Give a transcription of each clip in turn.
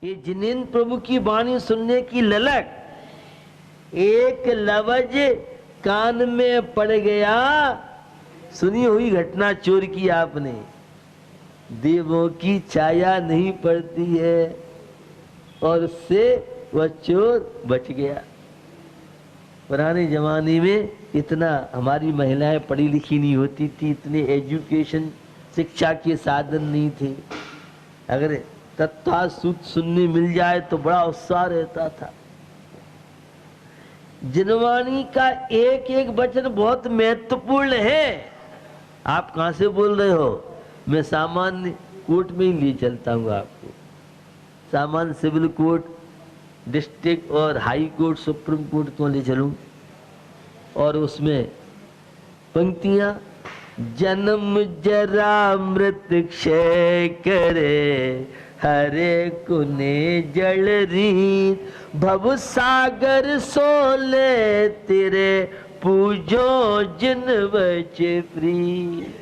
ये जिनेंद्र प्रभु की वाणी सुनने की ललक एक लवज कान में पड़ गया। सुनी हुई घटना चोर की आपने, देवों की छाया नहीं पड़ती है, और उससे वह चोर बच गया। पुराने जमाने में इतना हमारी महिलाएं पढ़ी लिखी नहीं होती थी, इतने एजुकेशन शिक्षा के साधन नहीं थे। अगर तत्वासूत सुनने मिल जाए तो बड़ा उत्साह रहता था। जिनवाणी का एक एक वचन बहुत महत्वपूर्ण है। आप कहां से बोल रहे हो? मैं सामान्य कोर्ट में ही ले चलता हूँ आपको। सामान्य सिविल कोर्ट, डिस्ट्रिक्ट और हाई कोर्ट, सुप्रीम कोर्ट तो ले चलूं, और उसमें पंक्तियां, जन्म जरा मृत क्षय करे, हरे कुने जल रीत, भव सागर सोले तेरे पूजो जिन बचे प्री।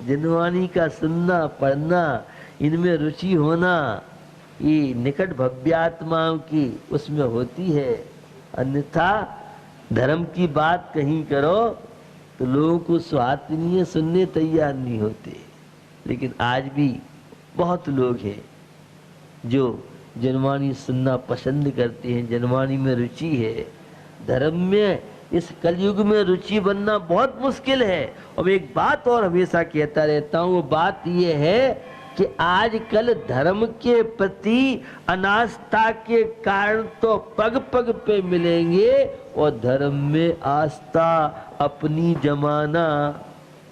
जिनवाणी का सुनना पढ़ना, इनमें रुचि होना, ये निकट भव्यात्माओं की उसमें होती है। अन्यथा धर्म की बात कहीं करो तो लोगों को स्वाद नहीं है, सुनने तैयार नहीं होते। लेकिन आज भी बहुत लोग हैं जो जनवाणी सुनना पसंद करते हैं, जनवाणी में रुचि है। धर्म में इस कलयुग में रुचि बनना बहुत मुश्किल है। और एक बात और हमेशा कहता रहता हूँ, वो बात ये है कि आजकल धर्म के प्रति अनास्था के कारण तो पग पग पे मिलेंगे, और धर्म में आस्था अपनी जमाना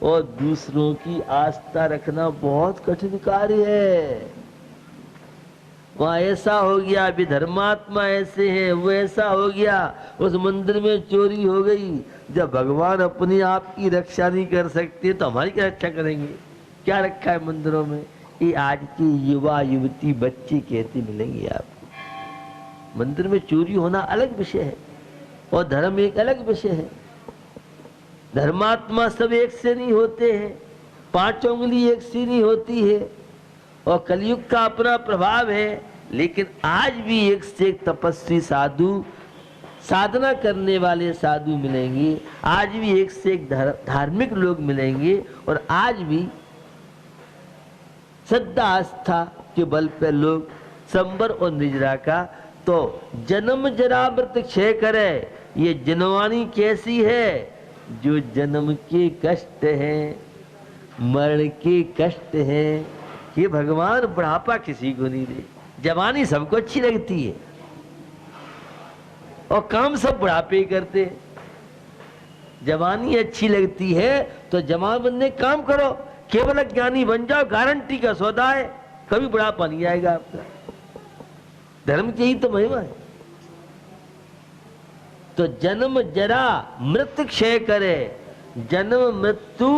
और दूसरों की आस्था रखना बहुत कठिन कार्य है। वहाँ ऐसा हो गया, अभी धर्मात्मा ऐसे हैं, वो ऐसा हो गया, उस मंदिर में चोरी हो गई। जब भगवान अपने आप की रक्षा नहीं कर सकते तो हमारी क्या रक्षा करेंगे? क्या रखा है मंदिरों में? ये आज के युवा युवती बच्चे कहते मिलेंगे आपको। मंदिर में चोरी होना अलग विषय है और धर्म एक अलग विषय है। धर्मात्मा सब एक से नहीं होते हैं, पांचों उंगली एक सी नहीं होती है, और कलयुग का अपना प्रभाव है। लेकिन आज भी एक से एक तपस्वी साधु, साधना करने वाले साधु मिलेंगे, आज भी एक से एक धार्मिक लोग मिलेंगे, और आज भी श्रद्धा आस्था के बल पर लोग संबर और निजरा का। तो जन्म जरा मृत क्षय करे, ये जनवाणी कैसी है? जो जन्म के कष्ट हैं, मरण के कष्ट हैं, ये भगवान बुढ़ापा किसी को नहीं दे। जवानी सबको अच्छी लगती है और काम सब बुढ़ापे ही करते हैं। जवानी अच्छी लगती है तो जवान बनने काम करो, केवल ज्ञानी बन जाओ, गारंटी का सौदा है, कभी बुढ़ापा नहीं आएगा आपका। धर्म की ही तो महिमा है। तो जन्म जरा मृत्यु क्षय करे, जन्म मृत्यु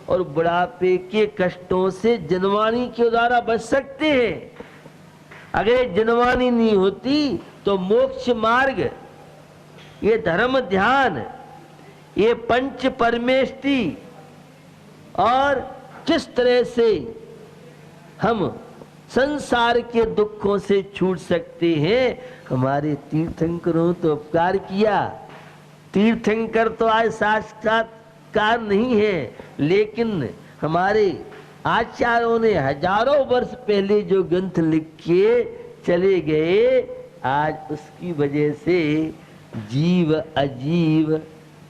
और बुढ़ापे के कष्टों से जनवाणी के द्वारा बच सकते हैं। अगर जनवाणी नहीं होती तो मोक्ष मार्ग, ये धर्म ध्यान, ये पंच परमेष्टि, और किस तरह से हम संसार के दुखों से छूट सकते हैं। हमारे तीर्थंकरों तो उपकार किया। तीर्थंकर तो आज साक्षात्कार नहीं है, लेकिन हमारे आचार्यों ने हजारों वर्ष पहले जो ग्रंथ लिख के चले गए, आज उसकी वजह से जीव अजीव,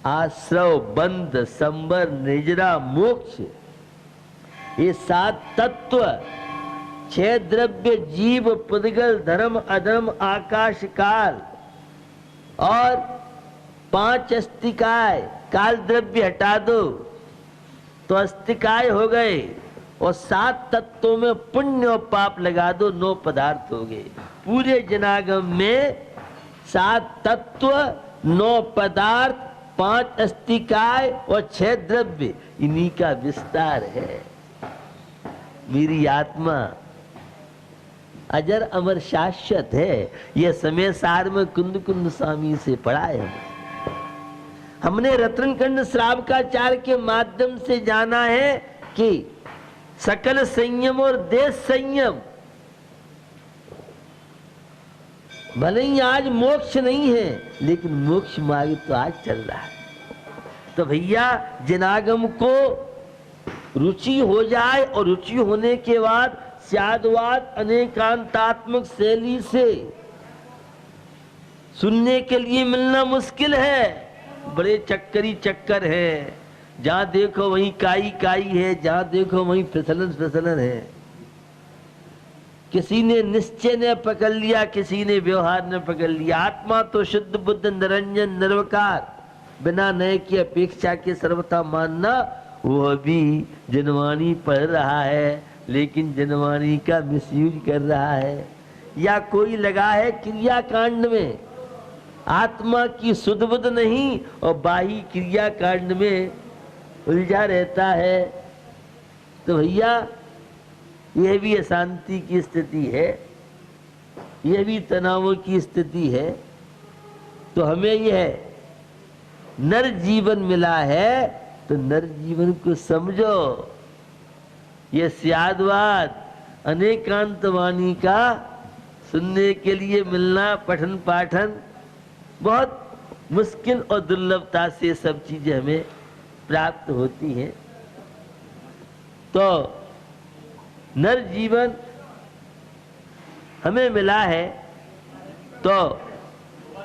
आश्रव, बंध, संबर, निजरा, मोक्ष, ये 7 तत्व, 6 द्रव्य, जीव, पुद्गल, धर्म, अधर्म, आकाश, काल, और 5 अस्तिकाय, काल द्रव्य हटा दो तो अस्तिकाय हो गए, और 7 तत्वों में पुण्य और पाप लगा दो, 9 पदार्थ हो गए। पूरे जनागम में 7 तत्व, 9 पदार्थ, 5 अस्तिकाय और 6 द्रव्य, इन्हीं का विस्तार है। मेरी आत्मा अजर अमर शाश्वत है, यह समय सार में कुंद कुंद स्वामी से पढ़ा है। हमने रत्नखंड श्रावकाचार्य के माध्यम से जाना है कि सकल संयम और देश संयम, भले ही आज मोक्ष नहीं है लेकिन मोक्ष मार्ग तो आज चल रहा है। तो भैया जिनागम को रुचि हो जाए और रुचि होने के बाद स्यादवाद अनेकांतात्मक शैली से सुनने के लिए मिलना मुश्किल है। बड़े चक्करी चक्कर है, जहां देखो वहीं काई काई है, जहां देखो वहीं फिसलन फिसलन है। किसी ने निश्चय ने पकड़ लिया, किसी ने व्यवहार ने पकड़ लिया। आत्मा तो शुद्ध बुद्ध निरंजन निर्विकार, बिना नए की अपेक्षा के सर्वथा मानना, वो अभी जनवाणी पढ़ रहा है लेकिन जनवाणी का मिसयूज कर रहा है। या कोई लगा है क्रिया कांड में, आत्मा की सुध बुध नहीं और बाही क्रिया कांड में उलझा रहता है। तो भैया यह भी अशांति की स्थिति है, यह भी तनावों की स्थिति है। तो हमें यह नर जीवन मिला है तो नर जीवन को समझो। यह स्यादवाद अनेकांत वाणी का सुनने के लिए मिलना, पठन पाठन बहुत मुश्किल और दुर्लभता से सब चीजें हमें प्राप्त होती हैं। तो नर जीवन हमें मिला है तो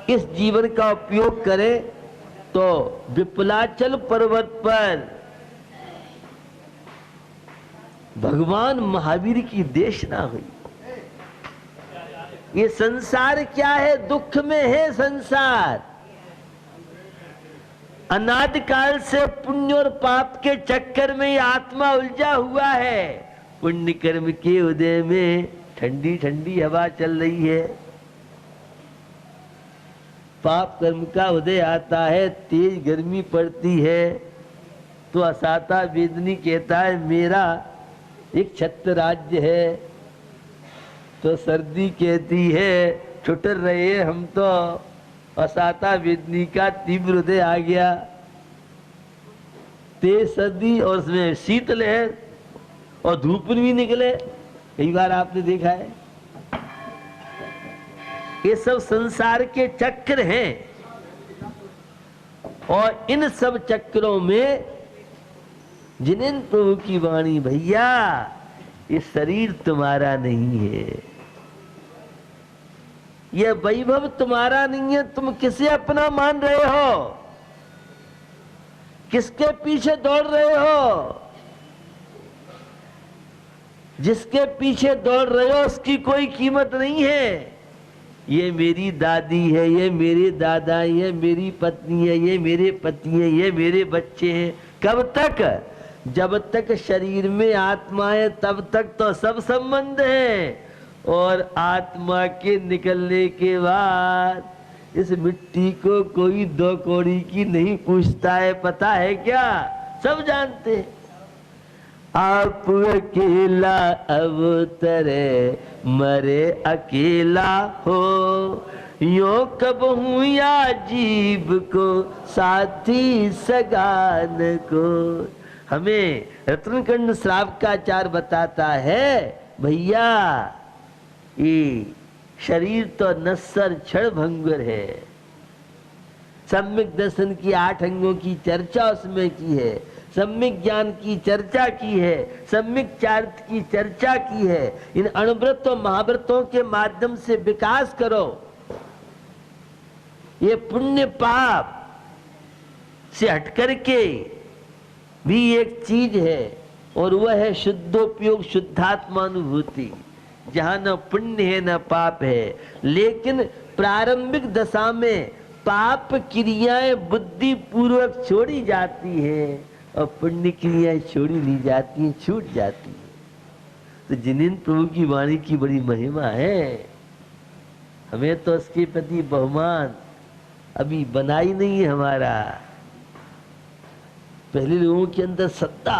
इस जीवन का उपयोग करें। तो विपुलाचल पर्वत पर भगवान महावीर की देशना हुई। ये संसार क्या है? दुख में है संसार। अनादि काल से पुण्य और पाप के चक्कर में ये आत्मा उलझा हुआ है। पुण्य कर्म के उदय में ठंडी ठंडी हवा चल रही है, पाप कर्म का उदय आता है, तेज गर्मी पड़ती है। तो असाता वेदनी कहता है मेरा एक छत्र राज्य है। तो सर्दी कहती है छुटर रहे हम तो। असाता वेदनी का तीव्र उदय आ गया, तेज सर्दी और उसमें शीतलहर और धूप भी निकले। कई बार आपने देखा है। ये सब संसार के चक्र हैं और इन सब चक्रों में जिनेन्द्र प्रभु की वाणी, भैया ये शरीर तुम्हारा नहीं है, यह वैभव तुम्हारा नहीं है। तुम किसे अपना मान रहे हो? किसके पीछे दौड़ रहे हो? जिसके पीछे दौड़ रहे हो उसकी कोई कीमत नहीं है। ये मेरी दादी है, ये मेरे दादा, ये मेरी पत्नी है, ये मेरे पति है, ये मेरे बच्चे हैं। कब तक? जब तक शरीर में आत्मा है तब तक तो सब संबंध है। और आत्मा के निकलने के बाद इस मिट्टी को कोई दो कौड़ी की नहीं पूछता है। पता है क्या? सब जानते हैं। आप अकेला अवतरे मरे अकेला हो, यो कब हूँ या जीव को साथी सगान को। हमें रत्नखंड श्रावकाचार्य बताता है भैया ये शरीर तो नश्वर क्षण भंगुर है। सम्यक दर्शन की 8 अंगों की चर्चा उसमें की है, सम्यक ज्ञान की चर्चा की है, सम्यक चारित्र की चर्चा की है। इन अणुव्रत और महाव्रतों के माध्यम से विकास करो। ये पुण्य पाप से हटकर के भी एक चीज है और वह है शुद्धोपयोग, शुद्धात्मानुभूति, जहां न पुण्य है न पाप है। लेकिन प्रारंभिक दशा में पाप क्रियाएं बुद्धि पूर्वक छोड़ी जाती है और पुण्य क्रियाएं छोड़ी नहीं जाती हैं, छूट जाती है। तो जिनेन्द्र प्रभु की वाणी की बड़ी महिमा है। हमें तो उसके प्रति बहुमान अभी बना ही नहीं है हमारा। पहले लोगों के अंदर श्रद्धा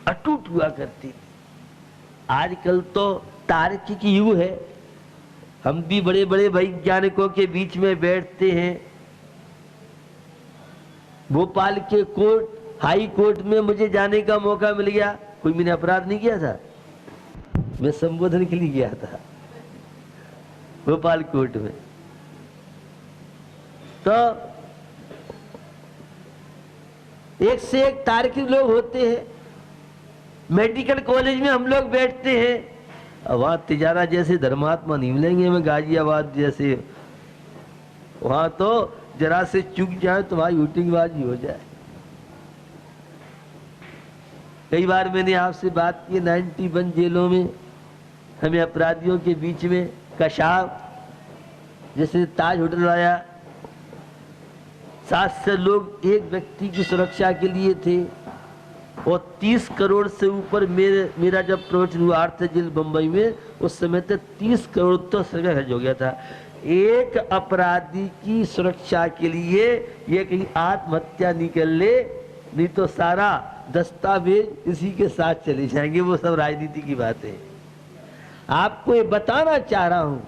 अटूट हुआ करती थी। आजकल तो तार्किक युग है। हम भी बड़े बड़े वैज्ञानिकों के बीच में बैठते हैं भोपाल के कोर्ट हाई कोर्ट में मुझे जाने का मौका मिल गया। कोई मैंने अपराध नहीं किया था, मैं संबोधन के लिए गया था भोपाल कोर्ट में। तो एक से एक तार्किक लोग होते हैं। मेडिकल कॉलेज में हम लोग बैठते हैं, वहां तिजारा जैसे धर्मात्मा नहीं मिलेंगे हमें, गाजियाबाद जैसे। वहां तो जरा से चूक जाए तो वहां शूटिंगबाजी हो जाए। कई बार मैंने आपसे बात की, 91 जेलों में हमें अपराधियों के बीच में कशाफ जैसे ताज होटल आया, 700 लोग एक व्यक्ति की सुरक्षा के लिए थे और 30 करोड़ से ऊपर मेरा जब प्रवचन हुआ आर्थ जेल बंबई में, उस समय तक 30 करोड़ तो सरकार खर्च हो गया था एक अपराधी की सुरक्षा के लिए। ये कहीं आत्महत्या निकल ले, नहीं तो सारा दस्तावेज इसी के साथ चले जाएंगे। वो सब राजनीति की बातें है। आपको ये बताना चाह रहा हूं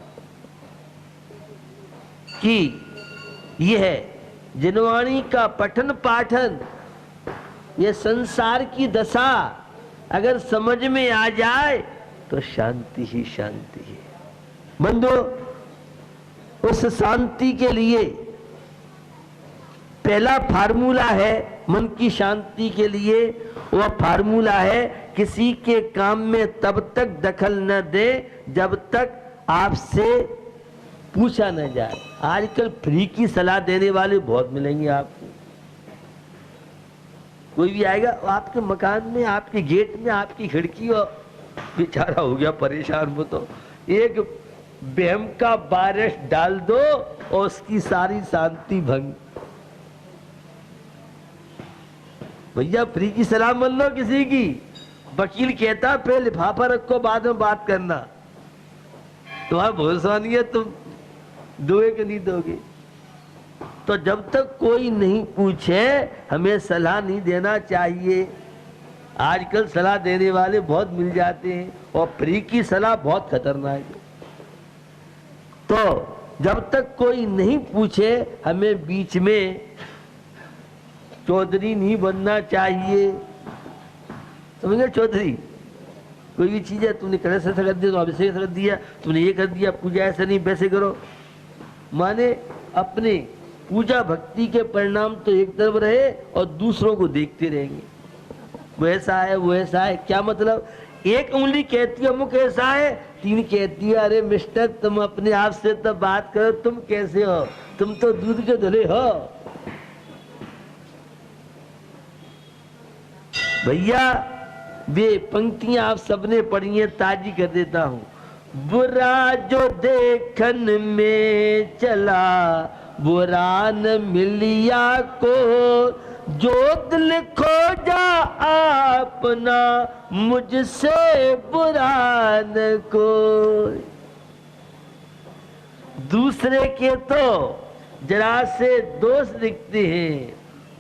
कि यह जिनवाणी का पठन पाठन, ये संसार की दशा अगर समझ में आ जाए तो शांति ही शांति है। बंधु, उस शांति के लिए पहला फार्मूला है मन की शांति के लिए, वह फार्मूला है किसी के काम में तब तक दखल न दे जब तक आपसे पूछा न जाए। आजकल फ्री की सलाह देने वाले बहुत मिलेंगे आपको। कोई भी आएगा आपके मकान में, आपके गेट में, आपकी खिड़की, और बेचारा हो गया परेशान। वो तो एक बहम का बारिश डाल दो और उसकी सारी शांति भंग। भैया फ्री की सलाह मत लो किसी की। वकील कहता पहले लिफाफा रखो, बाद में बात करना। तुम्हारा भरोसा नहीं है, तुम दोगे कि नहीं दोगे। तो जब तक कोई नहीं पूछे हमें सलाह नहीं देना चाहिए। आजकल सलाह देने वाले बहुत मिल जाते हैं और फ्री की सलाह बहुत खतरनाक है। तो जब तक कोई नहीं पूछे हमें बीच में चौधरी नहीं बनना चाहिए। समझे? चौधरी कोई भी चीज है, तुमने कलश ऐसा कर दिया तो अभिषेक कर दिया, तुमने ये कर दिया, पूजा ऐसा नहीं वैसे करो। माने अपने पूजा भक्ति के परिणाम तो एक तरफ रहे और दूसरों को देखते रहेंगे। वो ऐसा है, वो ऐसा है। क्या मतलब? एक उंगली कहती है अमुक ऐसा है, 3 कहती है अरे मिस्टर तुम अपने आप से तो बात करो, तुम कैसे हो, तुम तो दूध के धुले हो। भैया वे पंक्तियां आप सबने पढ़ी है, ताजी कर देता हूं। बुरा जो देखन में चला बुरा न मिलिया को, जो दिल खोजा अपना मुझसे बुरा न कोई। दूसरे के तो जरा से दोष दिखते हैं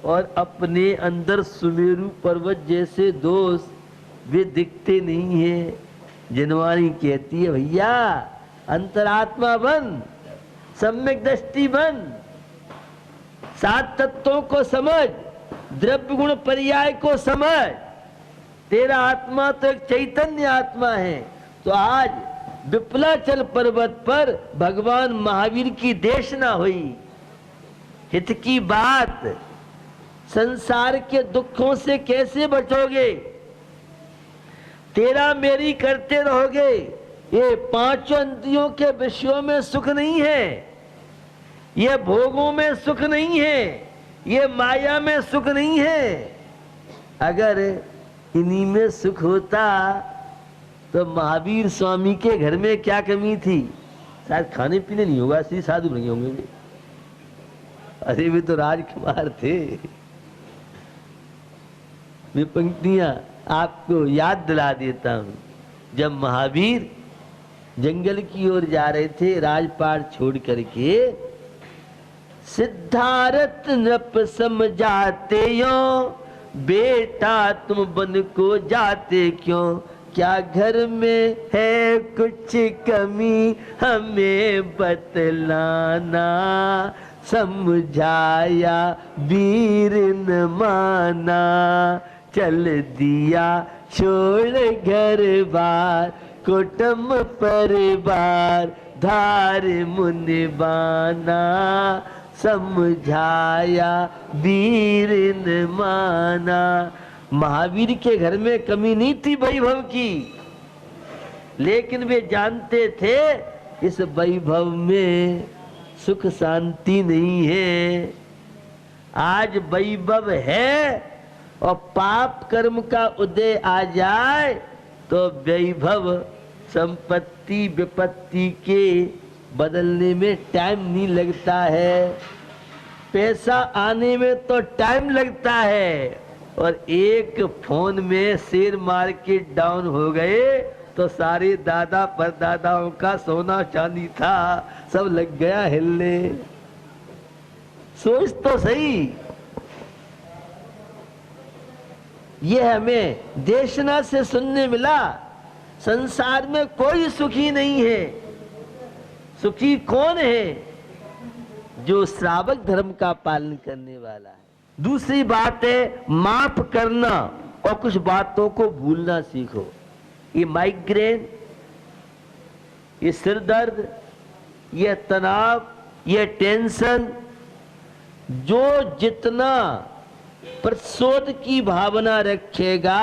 और अपने अंदर सुमेरु पर्वत जैसे दोष वे दिखते नहीं है। जिनवाणी कहती है भैया अंतरात्मा बन, सम्यक दृष्टि बन, 7 तत्वों को समझ, द्रव्य गुण पर्याय को समझ। तेरा आत्मा तो एक चैतन्य आत्मा है। तो आज विप्लाचल पर्वत पर भगवान महावीर की देशना हुई। हित की बात, संसार के दुखों से कैसे बचोगे? तेरा मेरी करते रहोगे। ये 5 इंद्रियों के विषयों में सुख नहीं है, ये भोगों में सुख नहीं है, ये माया में सुख नहीं है। अगर इन्हीं में सुख होता तो महावीर स्वामी के घर में क्या कमी थी? शायद खाने पीने नहीं होगा, ऐसे साधु नहीं होंगे वे। अरे वे तो राजकुमार थे। वे पंक्तियां आपको याद दिला देता हूं। जब महावीर जंगल की ओर जा रहे थे राजपाट छोड़ करके, सिद्धार्थ नृप समझाते यो, बेटा तुम बन को जाते क्यों? क्या घर में है कुछ कमी हमें बतलाना, समझाया वीर न माना, चल दिया छोड़ घर बार, कुटुंब परिवार धार मुनि बाना, समझाया वीर न माना। महावीर के घर में कमी नहीं थी वैभव की, लेकिन वे जानते थे इस वैभव में सुख शांति नहीं है। आज वैभव है और पाप कर्म का उदय आ जाए तो वैभव संपत्ति विपत्ति के बदलने में टाइम नहीं लगता है, पैसा आने में तो टाइम लगता है। और एक फोन में शेयर मार्केट डाउन हो गए तो सारे दादा परदादाओं का सोना चांदी था सब लग गया हिलने। सोच तो सही। ये हमें देशना से सुनने मिला, संसार में कोई सुखी नहीं है। सुखी कौन है? जो श्रावक धर्म का पालन करने वाला है। दूसरी बात है माफ करना और कुछ बातों को भूलना सीखो। ये माइग्रेन, ये सिर दर्द, ये तनाव, ये टेंशन, जो जितना प्रतिशोध की भावना रखेगा,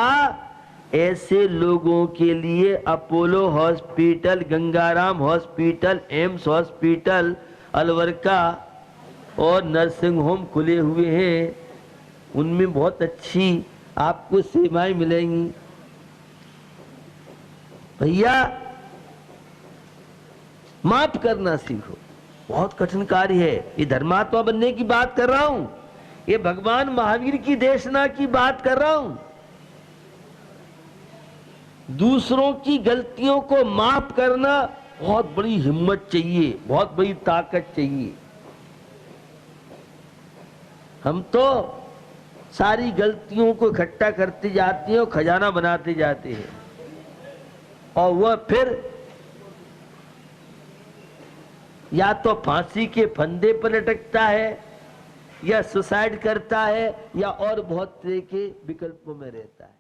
ऐसे लोगों के लिए Apollo hospital, Gangaram hospital, AIIMS hospital, Alwar का और नर्सिंग होम खुले हुए हैं। उनमें बहुत अच्छी आपको सेवाएं मिलेंगी। भैया माफ करना सीखो। बहुत कठिन कार्य है। ये धर्मात्मा बनने की बात कर रहा हूं, ये भगवान महावीर की देशना की बात कर रहा हूं। दूसरों की गलतियों को माफ करना बहुत बड़ी हिम्मत चाहिए, बहुत बड़ी ताकत चाहिए। हम तो सारी गलतियों को इकट्ठा करते जाते हैं और खजाना बनाते जाते हैं, और वह फिर या तो फांसी के फंदे पर लटकता है, या सुसाइड करता है, या और बहुत तरह के विकल्पों में रहता है।